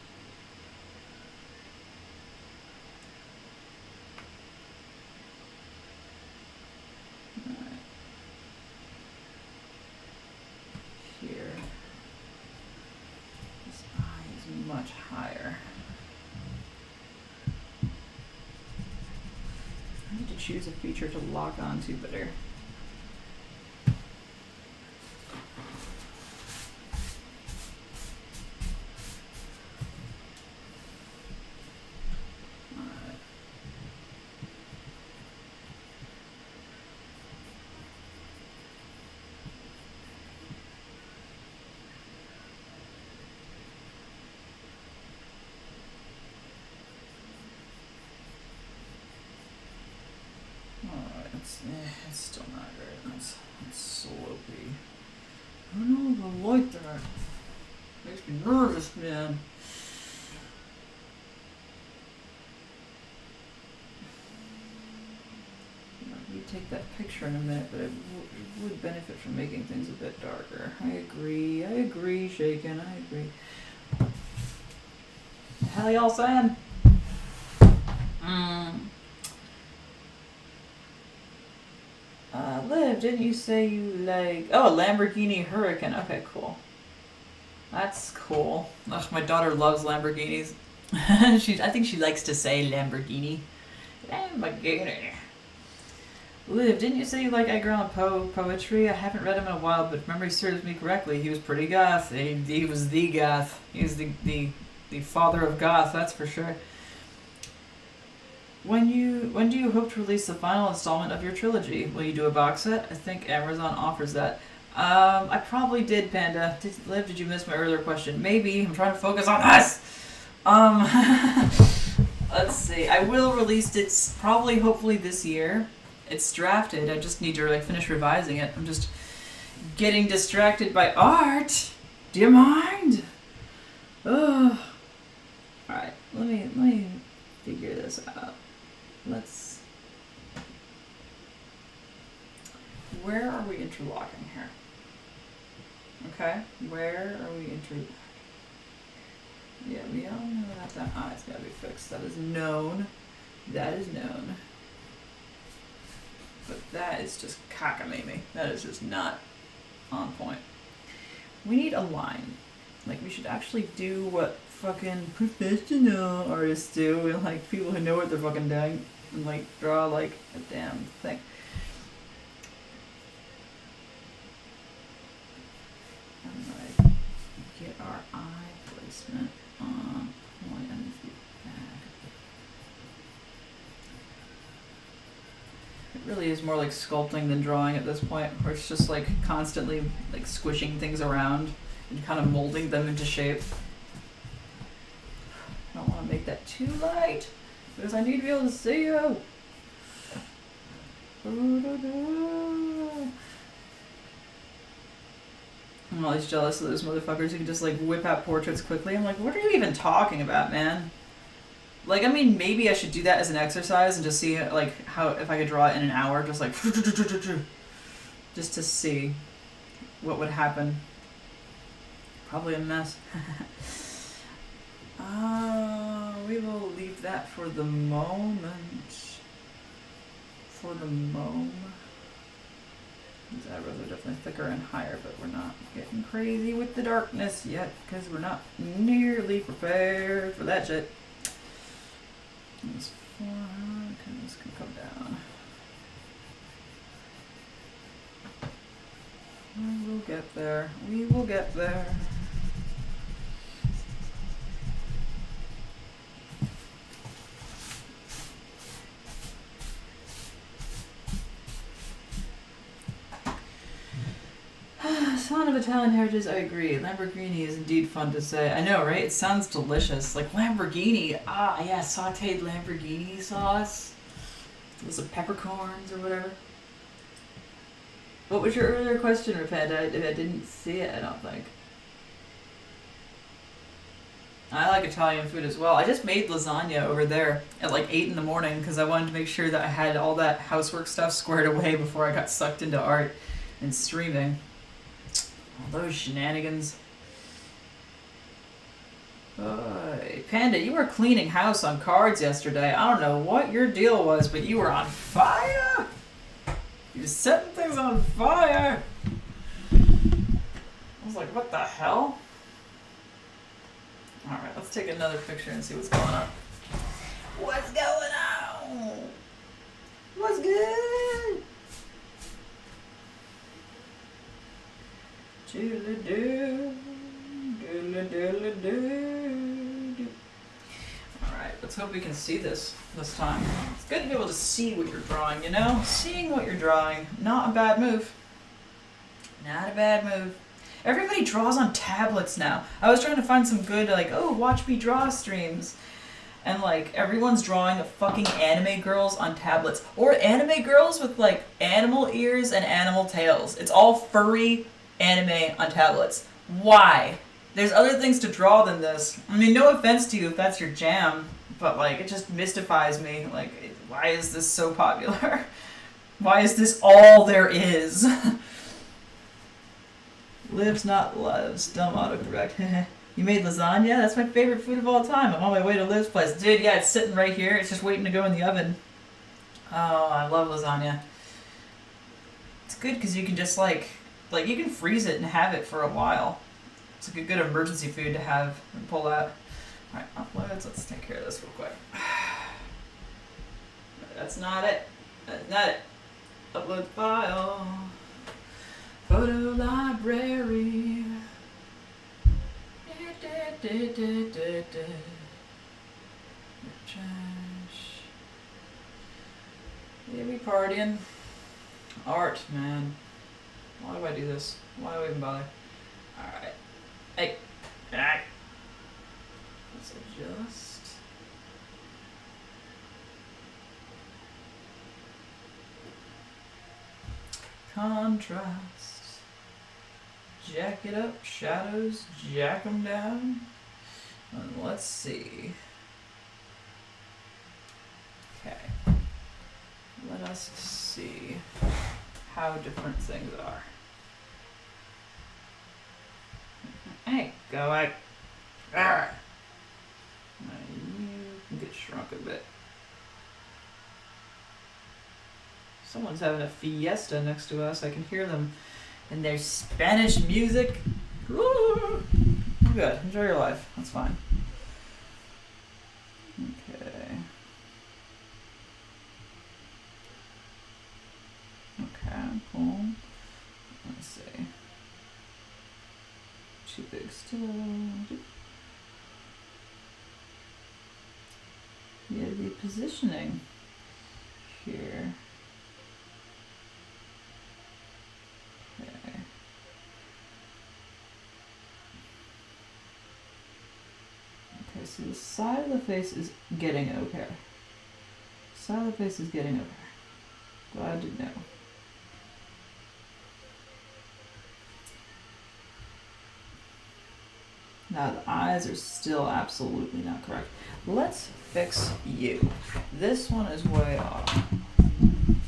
Much higher. I need to choose a feature to lock onto better. It's still not great. It's slopey. I don't know if I like that. Makes me nervous, man. You take that picture in a minute, but it would benefit from making things a bit darker. I agree, Shaken. I agree. The hell y'all saying? Liv, didn't you say you like... Oh, a Lamborghini Hurricane. Okay, cool. That's cool. Ugh, my daughter loves Lamborghinis. I think she likes to say Lamborghini. Lamborghini. Liv, didn't you say you like Edgar Allan Poe poetry? I haven't read him in a while, but if memory serves me correctly, he was pretty goth. He was the goth. He was the father of goth, that's for sure. When do you hope to release the final installment of your trilogy? Will you do a box set? I think Amazon offers that. I probably did, Panda. Liv, did you miss my earlier question? Maybe. I'm trying to focus on us. Let's see. I will release it probably, hopefully this year. It's drafted. I just need to finish revising it. I'm just getting distracted by art. Do you mind? Ugh. All right. Let me figure this out. Where are we interlocking here? Okay, where are we interlocking? Yeah, we all know that eye's gotta be fixed. That is known. That is known. But that is just cockamamie. That is just not on point. We need a line. Like, we should actually do what fucking professional artists do, and like people who know what they're fucking doing. and like draw like a damn thing. And like get our eye placement on point and the back. It really is more like sculpting than drawing at this point, where it's just like constantly like squishing things around and kind of molding them into shape. I don't want to make that too light because I need to be able to see you. I'm always jealous of those motherfuckers who can just like whip out portraits quickly. I'm like, what are you even talking about, man? Like, I mean, maybe I should do that as an exercise and just see like how if I could draw it in an hour, just like just to see what would happen. Probably a mess. We will leave that for the moment. For the moment. These eyebrows are definitely thicker and higher, but we're not getting crazy with the darkness yet because we're not nearly prepared for that shit. This forehead, this can come down. We will get there. We will get there. Son of Italian heritage, I agree. Lamborghini is indeed fun to say. I know, right? It sounds delicious. Like Lamborghini. Ah, yeah, sauteed Lamborghini sauce. Was it peppercorns or whatever? What was your earlier question, Repent? I didn't see it, I don't think. I like Italian food as well. I just made lasagna over there at like 8 in the morning because I wanted to make sure that I had all that housework stuff squared away before I got sucked into art and streaming. All those shenanigans. Panda, you were cleaning house on cards yesterday. I don't know what your deal was, but you were on fire! You were setting things on fire! I was like, what the hell? Alright, let's take another picture and see what's going on. What's going on? What's good? Alright, let's hope we can see this time. It's good to be able to see what you're drawing, you know? Seeing what you're drawing, not a bad move. Not a bad move. Everybody draws on tablets now. I was trying to find some good, like, oh, watch me draw streams. And, like, everyone's drawing fucking anime girls on tablets. Or anime girls with, like, animal ears and animal tails. It's all furry anime on tablets. Why? There's other things to draw than this. I mean, no offense to you if that's your jam, but, like, it just mystifies me. Like, why is this so popular? Why is this all there is? Lives, not loves. Dumb autocorrect. You made lasagna? That's my favorite food of all time. I'm on my way to Liv's place. Dude, yeah, it's sitting right here. It's just waiting to go in the oven. Oh, I love lasagna. It's good because you can just, like, you can freeze it and have it for a while. It's like a good emergency food to have and pull out. Alright, uploads. Let's take care of this real quick. That's not it. That's not it. Upload file. Photo library. Trash. Yeah, we partying. Art, man. Why do I do this? Why do I even bother? Alright. Hey. Hey. Let's adjust. Contrast. Jack it up. Shadows. Jack them down. And let's see. Okay. Let us see how different things are. Hey, go away. Alright. You can get shrunk a bit. Someone's having a fiesta next to us. I can hear them in their Spanish music. Ooh. Good. Enjoy your life. That's fine. Okay. too big still. Yeah, the positioning here. Okay. Okay, so the side of the face is getting okay. Side of the face is getting okay. Glad to know. Now the eyes are still absolutely not correct. Let's fix you. This one is way off.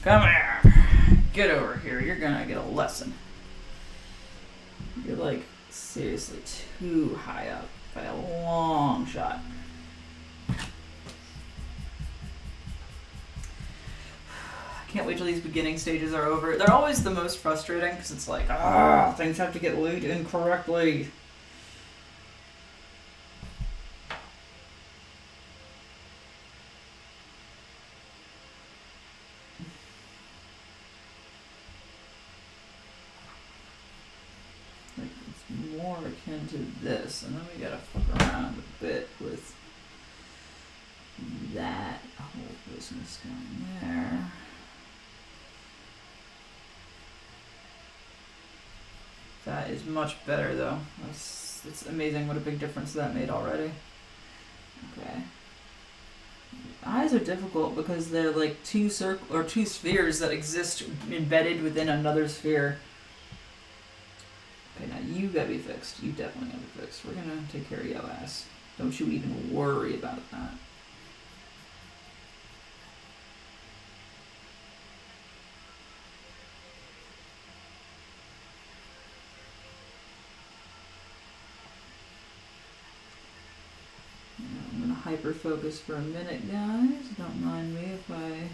Come here. Get over here. You're gonna get a lesson. You're like seriously too high up by a long shot. Can't wait till these beginning stages are over. They're always the most frustrating because it's like, things have to get laid incorrectly. Like, it's more akin to this, and then we gotta fuck around a bit with that whole business down there. That is much better though. It's amazing what a big difference that made already. Okay. Eyes are difficult because they're like two spheres that exist embedded within another sphere. Okay, now you gotta be fixed. You definitely gotta be fixed. We're gonna take care of your ass. Don't you even worry about that. Hyper focus for a minute, guys. Don't mind me if I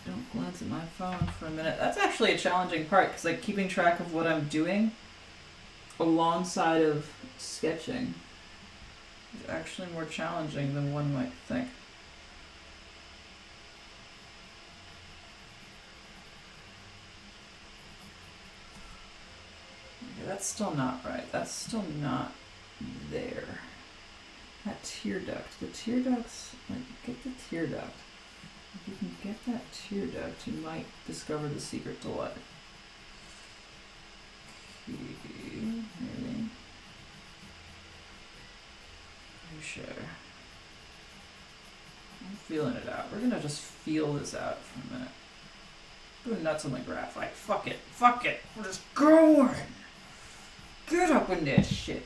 don't glance at my phone for a minute. That's actually a challenging part because like keeping track of what I'm doing alongside of sketching is actually more challenging than one might think. Okay, that's still not right. That's still not there. That tear duct. The tear ducts, like, get the tear duct. If you can get that tear duct, you might discover the secret to life. Okay, maybe. Are you sure? I'm feeling it out. We're gonna just feel this out for a minute. Go nuts on the graphite. Fuck it. Fuck it. We're just going. Get up in that shit.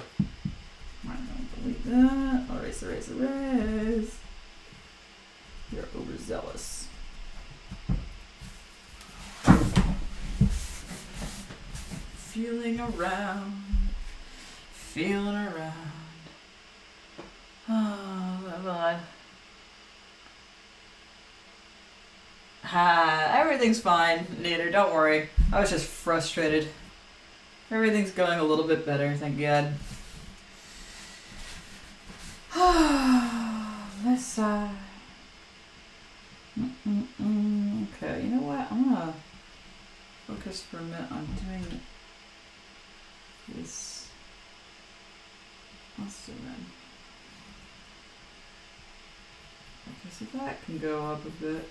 I don't believe that. Erase, erase, erase. You're overzealous. Feeling around. Feeling around. Oh, God. Everything's fine, Nader. Don't worry. I was just frustrated. Everything's going a little bit better, thank God. Let's okay, you know what? I'm gonna focus for a minute on doing this. Let's zoom in. Okay, so that can go up a bit.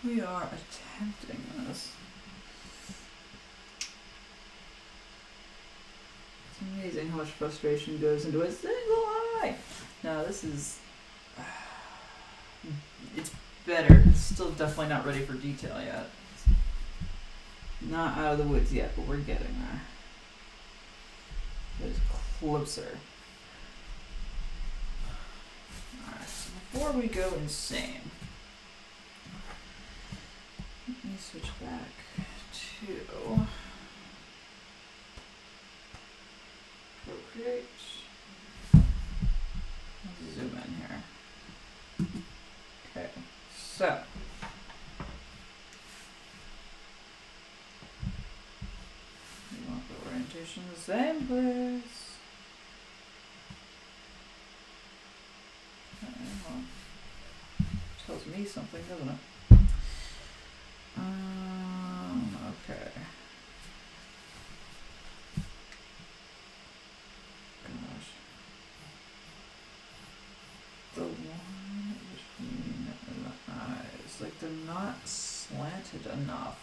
We are attempting this. It's amazing how much frustration goes into a single eye. No, this is... it's better. It's still definitely not ready for detail yet. It's not out of the woods yet, but we're getting there. It's closer. Alright, so before we go insane, switch back to Procreate. Let's zoom in here. Okay, so we want the orientation the same place. Okay, well, tells me something, doesn't it? Okay. Gosh. The line between the eyes, like they're not slanted enough.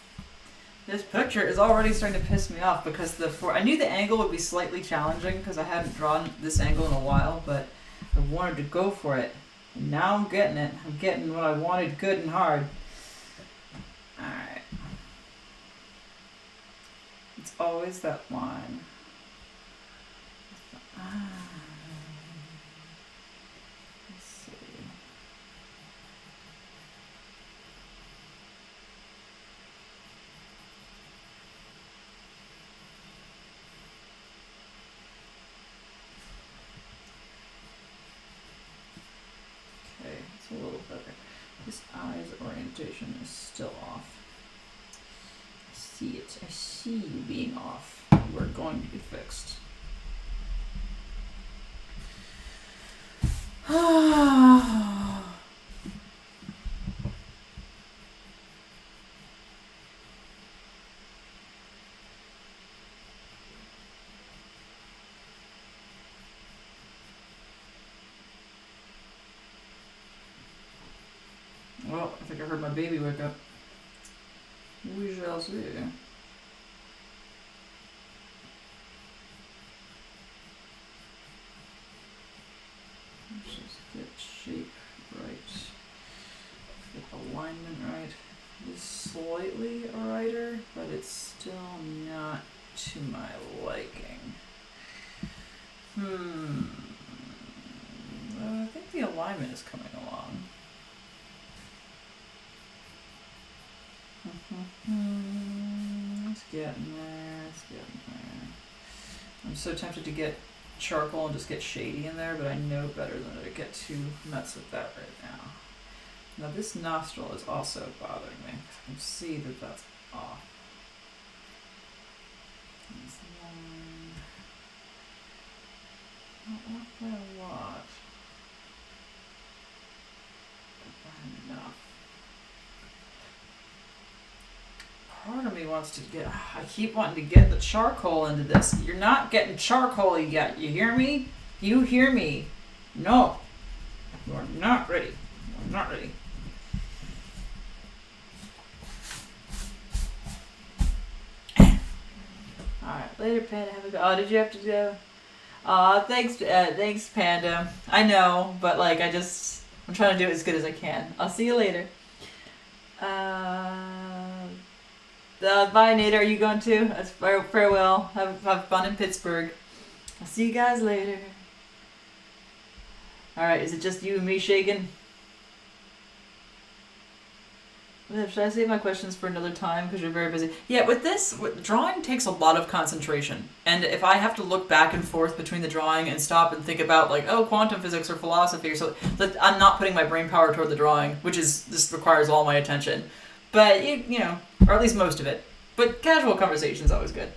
This picture is already starting to piss me off because I knew the angle would be slightly challenging because I hadn't drawn this angle in a while, but I wanted to go for it. And now I'm getting it. I'm getting what I wanted good and hard. Alright. It's always that line. Let's see. Okay, it's a little better. This eye's orientation is still off. I see it. I see you being off. We're going to be fixed. Well, I think I heard my baby wake up. We shall see. Let's just get shape right. Get alignment right. It's slightly righter, but it's still not to my liking. I think the alignment is coming along. It's getting there, it's getting there. I'm so tempted to get charcoal and just get shady in there, but I know better than to get too nuts with that right now. Now this nostril is also bothering me. I can see that that's off. This line. Not off by a lot. But by enough. Part of me wants to get, I keep wanting to get the charcoal into this. You're not getting charcoal yet. You hear me? You hear me? No. You are not ready. You are not ready. Alright, later, Panda. Have a go. Oh, did you have to go? Thanks, Panda. I know, but like, I'm trying to do it as good as I can. I'll see you later. Bye, Nate. Are you going too? That's farewell. Have fun in Pittsburgh. I'll see you guys later. Alright, is it just you and me shaking? Should I save my questions for another time because you're very busy? Yeah, drawing takes a lot of concentration. And if I have to look back and forth between the drawing and stop and think about like, oh, quantum physics or philosophy or so, I'm not putting my brain power toward the drawing, which just requires all my attention. But, you know, or at least most of it. But casual conversation is always good.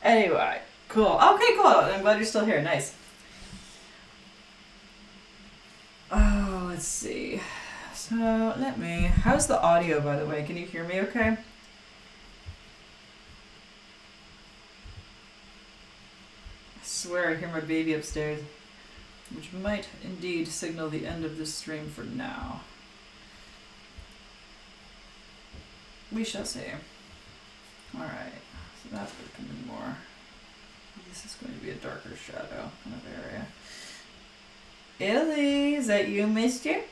Anyway, cool. Okay, cool. I'm glad you're still here. Nice. Oh, let's see. So, how's the audio, by the way? Can you hear me okay? I swear I hear my baby upstairs, which might indeed signal the end of this stream for now. We shall see. Alright, so that's becoming more. This is going to be a darker shadow kind of area. Ellie, is that you, mister?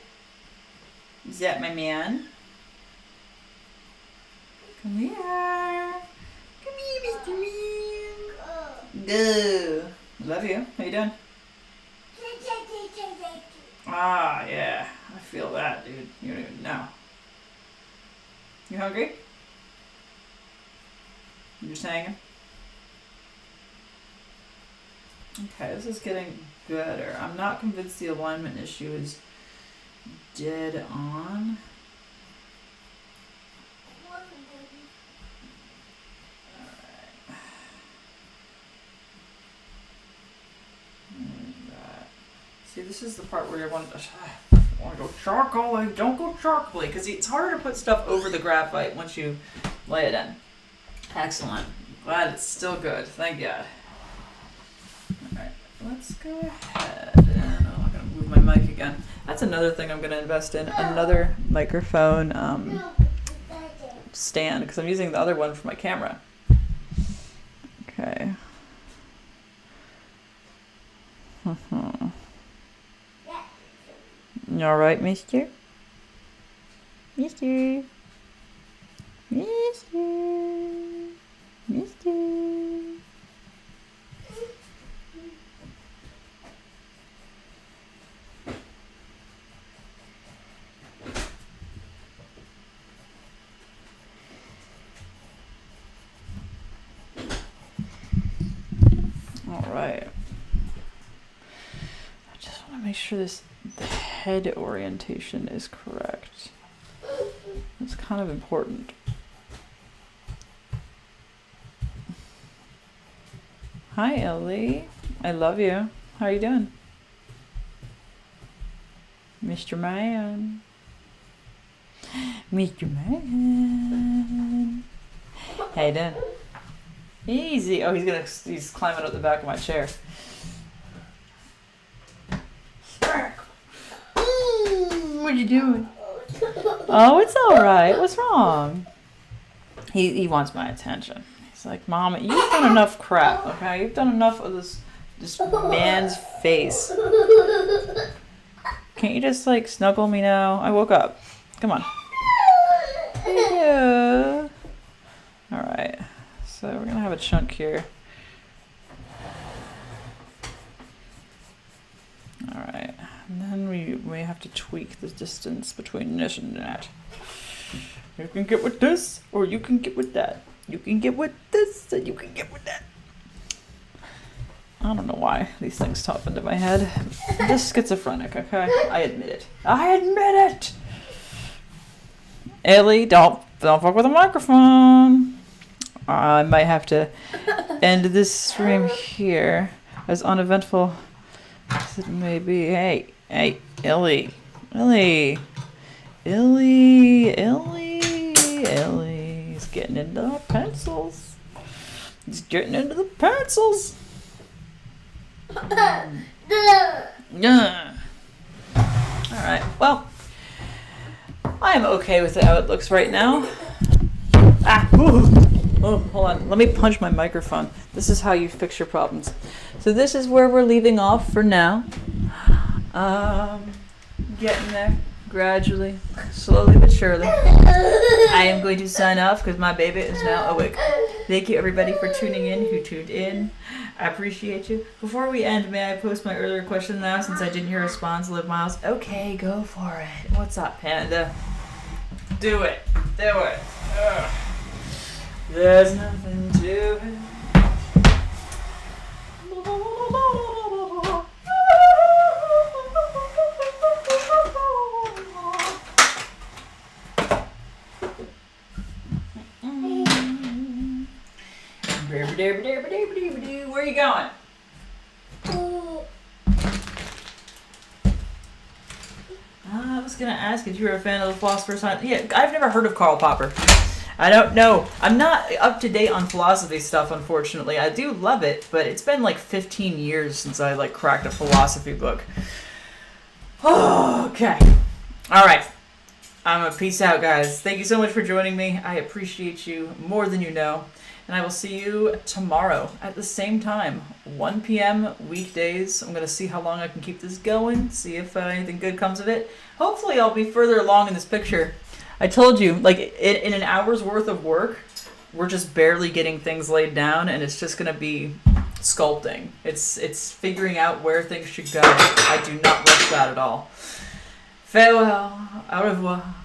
Is that my man? Come here. Come here, Mr. Man. Go. Love you. How you doing? Ah, yeah. I feel that, dude. You don't even know. You hungry? You're just hanging? Okay, this is getting better. I'm not convinced the alignment issue is dead on. See, this is the part where I want to go charcoal. Don't go charcoal because it's harder to put stuff over the graphite once you lay it in. Excellent. Glad it's still good. Thank God. Alright, let's go ahead and I'm not going to move my mic again. That's another thing I'm going to invest in. Another microphone stand because I'm using the other one for my camera. Okay. You alright, mister? Mister? Mister? Mister? Alright. I just want to make sure the head orientation is correct. It's kind of important. Hi, Ellie. I love you. How are you doing? Mr. Man. Mr. Man. How you doing? Easy. Oh, he's climbing up the back of my chair. What are you doing? Oh, it's all right. What's wrong? He wants my attention. He's like, Mama, you've done enough crap, okay? You've done enough of this man's face. Can't you just, like, snuggle me now? I woke up. Come on. Yeah. All right. So we're going to have a chunk here. All right. And then we may have to tweak the distance between this and that. You can get with this, or you can get with that. You can get with this, and you can get with that. I don't know why these things pop into my head. I'm just schizophrenic, okay? I admit it. I admit it! Ellie, don't fuck with the microphone. I might have to end this stream here, as uneventful as it may be. Hey, Ellie. He's getting into the pencils. Yeah. Alright, well, I'm okay with how it looks right now. Oh, hold on. Let me punch my microphone. This is how you fix your problems. So this is where we're leaving off for now. Getting there gradually, slowly but surely. I am going to sign off because my baby is now awake. Thank you everybody for tuning in who tuned in. I appreciate you. Before we end, may I post my earlier question now since I didn't hear a response, Liv Miles? Okay, go for it. What's up, Panda? Do it. Ugh. There's nothing to it. Where are you going? I was going to ask if you were a fan of the Philosopher's Stone. Yeah, I've never heard of Karl Popper. I don't know. I'm not up to date on philosophy stuff, unfortunately. I do love it, but it's been like 15 years since I cracked a philosophy book. Okay. All right. I'm gonna peace out, guys. Thank you so much for joining me. I appreciate you more than you know. And I will see you tomorrow at the same time, 1 p.m. weekdays. I'm going to see how long I can keep this going, see if anything good comes of it. Hopefully I'll be further along in this picture. I told you, in an hour's worth of work, we're just barely getting things laid down, and it's just going to be sculpting. It's figuring out where things should go. I do not rush that at all. Farewell. Au revoir.